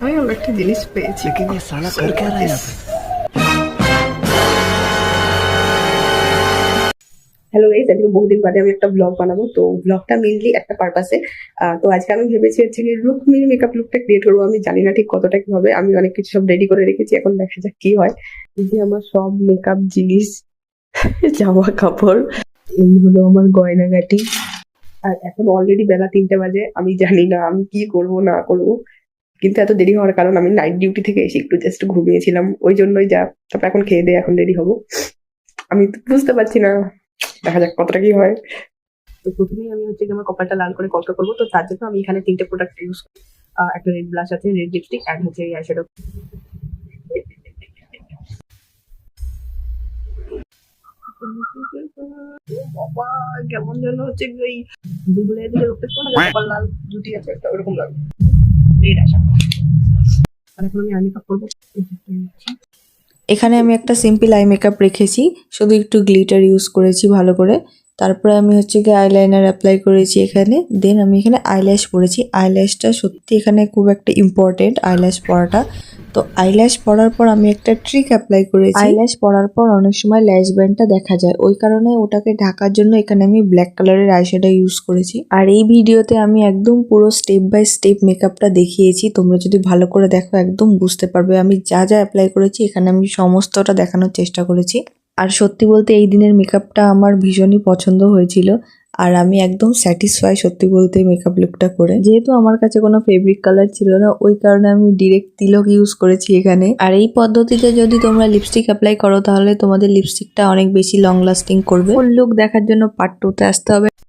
আমি অন্য একটা জিনিস পেয়েছি। लेकिन ये साला कर क्या रहा है यहाँ पे? হ্যালো গাইস, আজকে বহুদিন বাদে আমি একটা ব্লগ বানাবো। তো ব্লগটা মেইনলি একটা পারপাসে। তো আজকে আমি ভেবেছি হচ্ছে কি রুক্মিণী মেকআপ লুকটা ক্রিয়েট করবো। আমি জানি না ঠিক কতটা কি হবে, আমি অনেক কিছু সব রেডি করে রেখেছি, এখন দেখা যাক কি হয়। এই যে আমার সব মেকআপ জিনিস, জামা কাপড়, এই হলো আমার গয়নাগাটি। আর এখন অলরেডি বেলা 3টে বাজে, আমি জানি না আমি কি করব না করব। কিন্তু এত দেরি হওয়ার কারণ আমি নাইট ডিউটি থেকে এসে একটু জাস্ট ঘুমিয়েছিলাম, ওই জন্যই যা। তারপর এখন খেয়ে দিয়ে এখন রেডি হবো। আমি তো বুঝতে পারছি না, দেখা যাক কতটা কি হয়। তো প্রথমেই আমি হচ্ছে আমার কপালটা লাল করে কলকা করবো। তো তার জন্য আমি এখানে 3টে প্রোডাক্ট ইউজ করি। একটা রেড ব্লাশ আছে, রেড লিপস্টিক, অ্যান্ড হচ্ছে এই আইশ্যাডো। বাবা, কেমন যেন হচ্ছে এই বুলবুলের দিকে রক্ত কপাল লাল জুটি আছে একটা, ওরকম লাগে রেড আসা। আর এখন আমি আই মেকআপ করবো। এখানে আমি একটা সিম্পল আই মেকআপ রেখেছি, শুধু একটু গ্লিটার ইউজ করেছি ভালো করে। তারপরে আমি হচ্ছে গিয়ে আইলাইনার অ্যাপ্লাই করেছি এখানে। দেন আমি এখানে আইল্যাশ পরেছি। আইল্যাশটা সত্যি এখানে খুব একটা ইম্পর্টেন্ট, আইল্যাশ পরাটা। তো আইল্যাশ পরার পর আমি একটা ট্রিক অ্যাপ্লাই করেছি। আইল্যাশ পরার পর অনেক সময় ল্যাশ ব্যান্ডটা দেখা যায়, ওই কারণে ওটাকে ঢাকার জন্য এখানে আমি ব্ল্যাক কালারের আইশ্যাডো ইউজ করেছি। আর এই ভিডিওতে আমি একদম পুরো স্টেপ বাই স্টেপ মেকআপটা দেখিয়েছি, তোমরা যদি ভালো করে দেখো একদম বুঝতে পারবে আমি যা যা অ্যাপ্লাই করেছি। এখানে আমি সমস্তটা দেখানোর চেষ্টা করেছি। আর সত্যি বলতে এই দিনের মেকআপটা আমার ভীষণই পছন্দ হয়েছিল, আর আমি একদম স্যাটিসফাই সত্যি বলতে মেকআপ লুকটা করে। যেহেতু আমার কাছে কোনো ফেব্রিক কালার ছিল না, ওই কারণে আমি ডিরেক্ট তিলক ইউজ করেছি এখানে। আর এই পদ্ধতিতে যদি তোমরা লিপস্টিক অ্যাপ্লাই করো তাহলে তোমাদের লিপস্টিকটা অনেক বেশি লং লাস্টিং করবে। ফুল লুক দেখার জন্য পার্ট 2তে আসতে হবে।